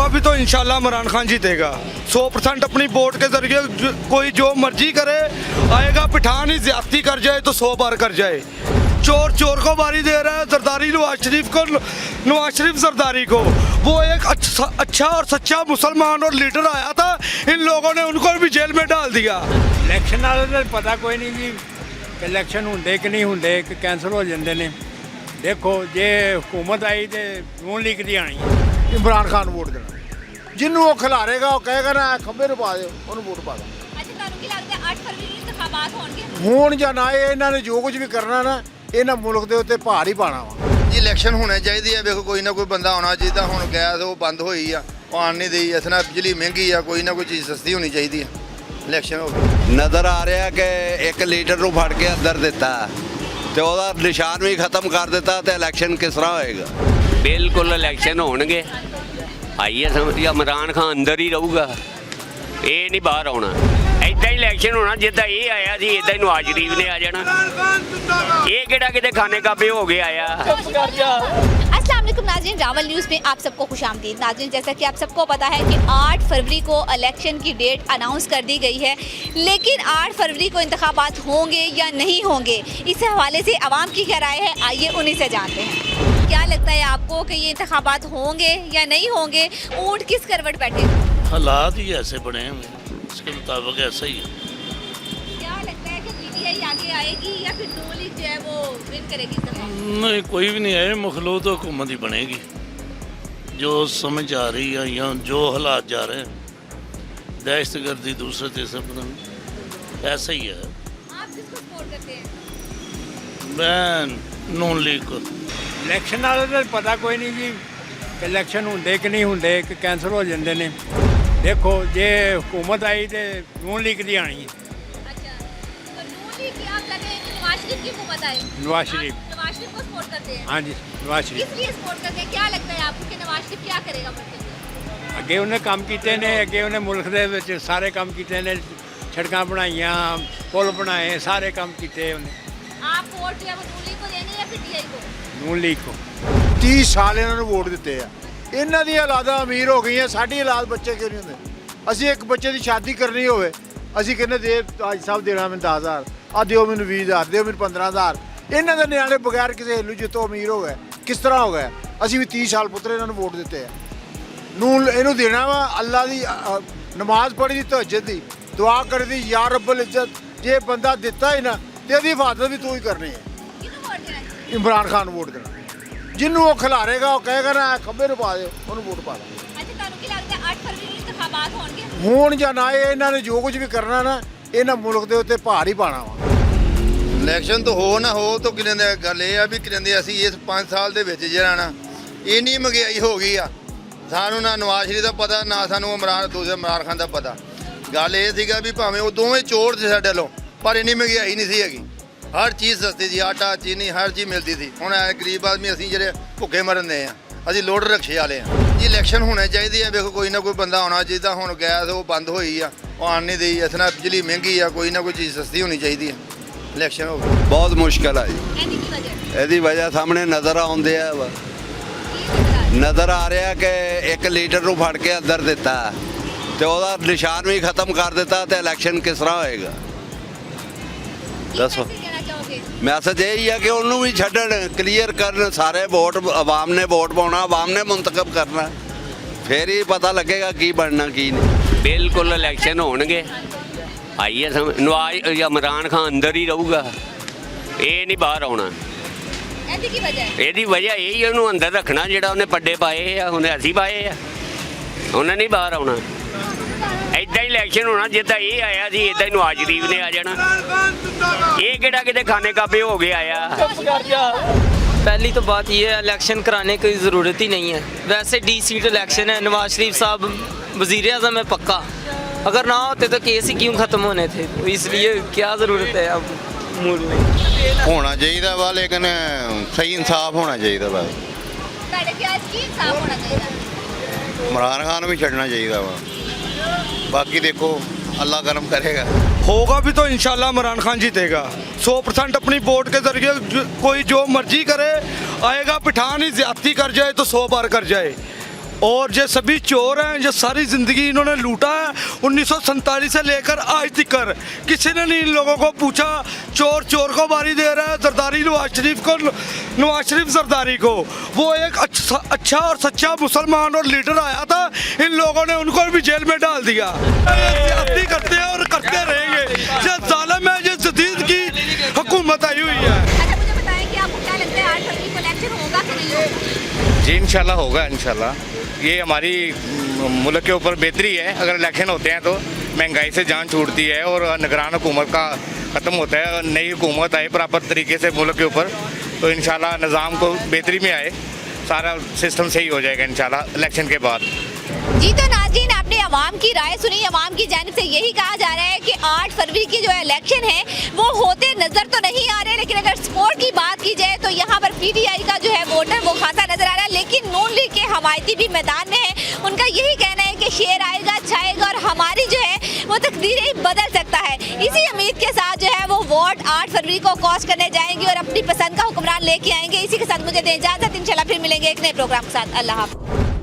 होगा भी तो इंशाल्लाह इमरान खान जीतेगा 100%। अपनी वोट के जरिए कोई जो मर्जी करे आएगा। पठान ही ज्यादती कर जाए तो 100 बार कर जाए। चोर चोर को बारी दे रहा है, जरदारी नवाज शरीफ को, नवाज शरीफ जरदारी को। वो एक अच्छा और सच्चा मुसलमान और लीडर आया था, इन लोगों ने उनको भी जेल में डाल दिया। इलेक्शन वाले तो पता कोई नहीं जी कि इलेक्शन होंगे कि नहीं होंगे, कि कैंसल हो जाते हैं। देखो जे हुकूमत आई तो नून लीग की आनी है। इमरान खान वोट देना, जिन्होंने वो खिलारेगा वो कहेगा ना खंबे ਨੂੰ ਪਾ ਦਿਓ ਉਹਨੂੰ ਵੋਟ ਪਾ ਦਿਓ। ਅੱਛਾ, ਤੁਹਾਨੂੰ ਕੀ ਲੱਗਦਾ ਹੈ 8 ਫਰਵਰੀ ਨੂੰ ਇੰਤਖਾਬਾਤ ਹੋਣਗੇ? ਹੁਣ ਜਾਂ ਨਾ ਇਹਨਾਂ ਨੇ ਜੋ ਕੁਝ ਵੀ ਕਰਨਾ ਨਾ ਇਹਨਾਂ ਮੁਲਕ ਦੇ ਉੱਤੇ ਭਾਰ ਹੀ ਪਾਣਾ ਵਾ। ਜੀ ਇਲੈਕਸ਼ਨ ਹੋਣੇ ਚਾਹੀਦੀ ਹੈ। ਵੇਖੋ ਕੋਈ ਨਾ ਕੋਈ ਬੰਦਾ ਆਉਣਾ ਚਾਹੀਦਾ। ਹੁਣ ਗੈਸ ਉਹ ਬੰਦ ਹੋਈ ਆ, ਪਾਣ ਨਹੀਂ ਦੇਈ, ਇਸ ਨਾਲ ਬਿਜਲੀ ਮਹਿੰਗੀ ਆ, ਕੋਈ ਨਾ ਕੋਈ ਚੀਜ਼ ਸਸਤੀ ਹੋਣੀ ਚਾਹੀਦੀ ਹੈ। ਇਲੈਕਸ਼ਨ ਹੋ ਗਈ। ਨਜ਼ਰ ਆ ਰਿਹਾ ਕਿ ਇੱਕ ਲੀਡਰ ਨੂੰ ਫੜ ਕੇ ਅੰਦਰ ਦਿੱਤਾ ਤੇ ਉਹਦਾ ਨਿਸ਼ਾਨ ਵੀ ਖਤਮ ਕਰ ਦਿੱਤਾ ਤੇ ਇਲੈਕਸ਼ਨ ਕਿਸ ਤਰ੍ਹਾਂ ਹੋਏਗਾ। ਬਿਲਕੁਲ ਇਲੈਕਸ਼ਨ ਹੋਣਗੇ। ਆਈਏ ਸਮਝਿਆ ਇਮਰਾਨ ਖਾਨ ਅੰਦਰ ਹੀ ਰਹੂਗਾ, ਇਹ ਨਹੀਂ ਬਾਹਰ ਆਉਣਾ। ਇੱਦਾਂ ਹੀ ਇਲੈਕਸ਼ਨ ਹੋਣਾ ਜਿੱਦਾਂ ਇਹ ਆਇਆ ਸੀ, ਇੱਦਾਂ ਹੀ ਨਵਾਜ਼ ਸ਼ਰੀਫ ਨੇ ਆ ਜਾਣਾ। ਇਹ ਕਿਹੜਾ ਕਿਤੇ ਖਾਨੇ ਕਾਬੇ ਹੋ ਕੇ ਆਇਆ। अस्सलाम वालेकुम नाज़रीन, रावल न्यूज़ में आप सबको खुशामदीद। नाज़रीन, जैसा कि आप सबको पता है कि 8 फरवरी को इलेक्शन की डेट अनाउंस कर दी गई है, लेकिन 8 फरवरी को इंतखाबात होंगे या नहीं होंगे, इस हवाले से आवाम की क्या राय है, आइए उन्हीं से जानते हैं। क्या लगता है आपको कि ये इंतखाबात होंगे या नहीं होंगे? ऊँट किस करवट बैठेगा? हालात ही ऐसे बने हैं, इसके मुताबिक ऐसा ही है। क्या लगता है कि पीटीआई आगे आएगी या फिर नून लीग जो है वो विन करेगी इस दफा? नहीं, कोई भी नहीं है। मखलूत हुकूमत ही बनेगी जो समझ आ रही है या जो हालात जा रहे हैं, दहशत गर्दी दूसरे तीसरे पता नहीं, ऐसा ही है। आप किसको सपोर्ट करते हैं? मैं नून लीग को। इलेक्शन वाले तो पता कोई नहीं जी कि इलेक्शन होंगे कि नहीं होंगे, कि कैंसल हो जाते हैं। देखो जे हुकूमत आई तो नून लीग की आनी है। अच्छा, तो नून लीग क्या करे? नवाज शरीफ की हुकूमत आए। नवाज शरीफ। आप नवाज शरीफ को सपोर्ट करते हैं? हाँ जी, नवाज शरीफ। किस लिए सपोर्ट करते हैं? क्या लगता है आपको कि नवाज शरीफ क्या करेगा मुल्क के लिए? ਅੱਗੇ ਉਹਨੇ ਕੰਮ ਕੀਤੇ ਨੇ, ਅੱਗੇ ਉਹਨੇ ਮੁਲਕ ਦੇ ਵਿੱਚ ਸਾਰੇ ਕੰਮ ਕੀਤੇ ਨੇ, ਸੜਕਾਂ ਬਣਾਈਆਂ, ਪੁਲ ਬਣਾਏ, ਸਾਰੇ ਕੰਮ ਕੀਤੇ ਉਹਨੇ। आप वोट जो है वो नून लीग को देंगे या पीटीआई को? ਨੂਨ ਲੀਗ ਕੋ 30 ਸਾਲ ਇਹਨਾਂ ਨੂੰ ਵੋਟ ਦਿੱਤੇ ਆ। ਇਹਨਾਂ ਦੀਆਂ ਔਲਾਦਾਂ ਅਮੀਰ ਹੋ ਗਈਆਂ, ਸਾਡੀ ਔਲਾਦ ਬੱਚੇ ਕਿਉਂ ਨਹੀਂ ਹੁੰਦੇ? ਅਸੀਂ ਇੱਕ ਬੱਚੇ ਦੀ ਸ਼ਾਦੀ ਕਰਨੀ ਹੋਵੇ, ਅਸੀਂ ਕਹਿੰਦੇ ਦੇ ਅੱਜ ਸਾਹਿਬ ਦੇਣਾ ਮੈਨੂੰ 10,000, ਆ ਦਿਓ ਮੈਨੂੰ 20,000, ਦਿਓ ਮੈਨੂੰ 15,000। ਇਹਨਾਂ ਦੇ ਨਿਆਣੇ ਬਗੈਰ ਕਿਸੇ ਹਿੱਲੂ ਜਿੱਤੋਂ ਅਮੀਰ ਹੋ ਗਏ, ਕਿਸ ਤਰ੍ਹਾਂ ਹੋ ਗਏ? ਅਸੀਂ ਵੀ 30 ਸਾਲ ਪੁੱਤਰ ਇਹਨਾਂ ਨੂੰ ਵੋਟ ਦਿੱਤੇ ਆ। ਨੂੰ ਇਹਨੂੰ ਦੇਣਾ ਵਾ ਅੱਲਾ ਦੀ ਨਮਾਜ਼ ਪੜ੍ਹੀ ਦੀ, ਤਹੱਜਦ ਦੀ ਦੁਆ ਕਰਦੀ, ਯਾ ਰੱਬੁਲ ਇੱਜ਼ਤ ਜੇ ਬੰਦਾ ਦਿੱਤਾ ਹੀ ਨਾ ਤੇ ਇਹਦੀ ਹਿਫਾਜ਼ਤ ਵੀ ਤੂੰ ਹੀ ਕਰਨੀ ਹੈ। किसको वोट देना है? ਇਮਰਾਨ ਖਾਨ ਵੋਟ ਦੇਣਾ, ਜਿਹਨੂੰ ਉਹ ਖਿਲਾਰੇਗਾ ਉਹ ਕਹੇਗਾ ਨਾ ਖੰਬੇ ਨੂੰ ਪਾ ਦਿਓ ਉਹਨੂੰ ਵੋਟ ਪਾ ਦਿਓ। अच्छा, ਤੁਹਾਨੂੰ ਕੀ ਲੱਗਦਾ ਹੈ 8 ਫਰਵਰੀ ਨੂੰ ਇੰਤਖਾਬਾਤ ਹੋਣਗੇ? ਹੁਣ ਜਾਂ ਨਾ ਇਹਨਾਂ ਨੇ ਜੋ ਕੁਝ ਵੀ ਕਰਨਾ ਨਾ ਇਹਨਾਂ ਮੁਲਕ ਦੇ ਉੱਤੇ ਭਾਰ ਹੀ ਪਾਣਾ ਵਾ। ਇਲੈਕਸ਼ਨ ਤਾਂ ਹੋ ਨਾ ਹੋ ਤਾਂ ਕਿਰਨ ਦੀ ਗੱਲ ਇਹ ਆ ਵੀ ਕਿਰਨ ਦੇ ਅਸੀਂ ਇਸ 5 ਸਾਲ ਦੇ ਵਿੱਚ ਜਿਹੜਾ ਨਾ ਇੰਨੀ ਮਹਿੰਗਾਈ ਹੋ ਗਈ ਆ, ਸਾਨੂੰ ਨਾ ਨਵਾਜ਼ ਸ਼ਰੀਫ ਦਾ ਪਤਾ ਨਾ ਸਾਨੂੰ ਦੂਸਰੇ ਇਮਰਾਨ ਖਾਨ ਦਾ ਪਤਾ। ਗੱਲ ਇਹ ਸੀਗਾ ਵੀ ਭਾਵੇਂ ਉਹ ਦੋਵੇਂ ਚੋਰ ਸੀ ਸਾਡੇ ਵੱਲੋਂ, ਪਰ ਇੰਨੀ ਮਹਿੰਗਾਈ ਨਹੀਂ ਸੀ ਹੈਗੀ। ਹਰ ਚੀਜ਼ ਸਸਤੀ ਸੀ, ਆਟਾ ਚੀਨੀ ਹਰ ਚੀਜ਼ ਮਿਲਦੀ ਸੀ। ਹੁਣ ਐ ਗਰੀਬ ਆਦਮੀ ਅਸੀਂ ਜਿਹੜੇ ਭੁੱਖੇ ਮਰਨ ਦੇ ਆ, ਅਸੀਂ ਲੋਡ ਰਕਸ਼ੇ ਵਾਲੇ ਆ ਜੀ। ਇਲੈਕਸ਼ਨ ਹੋਣੇ ਚਾਹੀਦੀ ਹੈ। ਵੇਖੋ ਕੋਈ ਨਾ ਕੋਈ ਬੰਦਾ ਆਉਣਾ ਚਾਹੀਦਾ। ਹੁਣ ਗੈਸ ਉਹ ਬੰਦ ਹੋਈ ਆ, ਪਾਣ ਨਹੀਂ ਦੇਈ, ਇਸ ਨਾਲ ਬਿਜਲੀ ਮਹਿੰਗੀ ਆ, ਕੋਈ ਨਾ ਕੋਈ ਚੀਜ਼ ਸਸਤੀ ਹੋਣੀ ਚਾਹੀਦੀ ਹੈ। ਇਲੈਕਸ਼ਨ ਹੋ ਗਈ। ਬਹੁਤ ਮੁਸ਼ਕਲ ਆ ਜੀ। ਇਹਦੀ ਕੀ ਵਜ੍ਹਾ? ਇਹਦੀ ਵਜ੍ਹਾ ਸਾਹਮਣੇ ਨਜ਼ਰ ਆਉਂਦੇ ਆ। ਨਜ਼ਰ ਆ ਰਿਹਾ ਕਿ ਇੱਕ ਲੀਡਰ ਨੂੰ ਫੜ ਕੇ ਅੰਦਰ ਦਿੱਤਾ ਤੇ ਉਹਦਾ ਨਿਸ਼ਾਨ ਵੀ ਖਤਮ ਕਰ ਦਿੱਤਾ ਤੇ ਇਲੈਕਸ਼ਨ ਕਿਸ ਤਰ੍ਹਾਂ ਹੋਏਗਾ। ਦੱਸੋ, ਕਹਿਣਾ ਚਾਹੋਗੇ? ਮੈਸੇਜ ਇਹ ਹੀ ਆ ਕਿ ਉਹਨੂੰ ਵੀ ਛੱਡਣ, ਕਲੀਅਰ ਕਰਨ। ਸਾਰੇ ਵੋਟ ਆਵਾਮ ਨੇ ਵੋਟ ਪਾਉਣਾ, ਆਵਾਮ ਨੇ ਮੁੰਤਖਬ ਕਰਨਾ, ਫੇਰ ਹੀ ਪਤਾ ਲੱਗੇਗਾ ਕੀ ਬਣਨਾ ਕੀ ਨਹੀਂ। ਬਿਲਕੁਲ ਇਲੈਕਸ਼ਨ ਹੋਣਗੇ। ਆਈਏ ਨਵਾਜ਼ ਜਾਂ ਇਮਰਾਨ ਖਾਨ ਅੰਦਰ ਹੀ ਰਹੂਗਾ, ਇਹ ਨਹੀਂ ਬਾਹਰ ਆਉਣਾ। ਇਹਦੀ ਕੀ ਵਜ੍ਹਾ ਹੈ? ਇਹਦੀ ਵਜ੍ਹਾ ਇਹ ਹੀ ਉਹਨੂੰ ਅੰਦਰ ਰੱਖਣਾ, ਜਿਹੜਾ ਉਹਨੇ ਪੱਡੇ ਪਾਏ ਆ, ਉਹਨੇ ਅਸੀਂ ਪਾਏ ਆ, ਉਹਨੇ ਨਹੀਂ ਬਾਹਰ ਆਉਣਾ। ਇੱਦਾਂ ਹੀ ਇਲੈਕਸ਼ਨ ਹੋਣਾ ਜਿੱਦਾਂ ਇਹ ਆਇਆ ਸੀ, ਇੱਦਾਂ ਹੀ ਨਵਾਜ਼ ਸ਼ਰੀਫ ਨੇ ਆ ਜਾਣਾ। ਇਹ ਕਿਹੜਾ ਕਿਤੇ ਖਾਨੇ ਕਾਬੇ ਹੋ ਕੇ ਆਇਆ। पहली तो बात यह है इलेक्शन कराने की ज़रूरत ही नहीं है। वैसे डी सीट इलेक्शन है, नवाज शरीफ साहब वज़ीर आज़म है पक्का, अगर ना होते तो केस ही क्यों ख़त्म होने थे, तो इसलिए क्या ज़रूरत है अब मूड में ਹੋਣਾ ਚਾਹੀਦਾ ਵਾ, ਲੇਕਿਨ ਸਹੀ ਇਨਸਾਫ ਹੋਣਾ ਚਾਹੀਦਾ ਵਾ। ਤੁਹਾਡੇ ਖਿਆਲ 'ਚ ਕੀ ਇਨਸਾਫ ਹੋਣਾ ਚਾਹੀਦਾ? ਇਮਰਾਨ ਖਾਨ ਵੀ ਛੱਡਣਾ ਚਾਹੀਦਾ ਵਾ। ਬਾਕੀ ਦੇਖੋ अल्लाह करम करेगा। होगा भी तो इंशाल्लाह इमरान खान जीतेगा 100%। अपनी वोट के जरिए कोई जो मर्जी करे आएगा। पठान ही ज्यादती कर जाए तो 100 बार कर जाए। और ये सभी चोर हैं, जो सारी ज़िंदगी इन्होंने लूटा है 1947 से लेकर आज तक। किसी ने नहीं इन लोगों को पूछा। चोर चोर को बारी दे रहा है, जरदारी नवाज शरीफ जरदारी को। वो एक अच्छा और सच्चा मुसलमान और लीडर आया था, इन लोगों ने उनको भी जेल में डाल दिया। ये करते हैं और करते रहेंगे। ये जालिम है, ये जदीद की हुकूमत आई हुई है। अच्छा, मुझे बताएं कि आपको क्या लगता है 8 फरवरी को इलेक्शन होगा कि नहीं होगा? जी इंशाल्लाह होगा। इंशाल्लाह ये हमारी मुल्क के ऊपर बेहतरी है। अगर इलेक्शन होते हैं तो महंगाई से जान छूटती है और निगरान हुकूमत का ख़त्म होता है, नई हुकूमत आए प्रॉपर तरीके से मुल्क के ऊपर, तो इंशाल्लाह निज़ाम को बेहतरी में आए, सारा सिस्टम सही हो जाएगा इंशाल्लाह इलेक्शन के बाद। जी तो नाज़रीन, आपने अवाम की राय सुनी। अवाम की जानिब से यही कहा जा रहा है कि 8 फरवरी की जो इलेक्शन है वो होते नज़र तो नहीं आ रहे, लेकिन अगर सपोर्ट की बात की जाए तो यहाँ पर PTI का जो है वोटर वो खासा नजर आ रहा है। लेकिन नून लीग के हमायती भी मैदान में है। उनका यही कहना है कि शेर आएगा छाएगा और हमारी जो है वो तकदीरें ही बदल सकता है। इसी उम्मीद के साथ जो है वो वोट 8 फरवरी को कास्ट करने जाएंगे और अपनी पसंद का हुक्मरान लेके आएंगे। इसी के साथ मुझे दें इजाज़त। इंशाल्लाह फिर मिलेंगे एक नए प्रोग्राम के साथ। अल्लाह हाफ़िज़।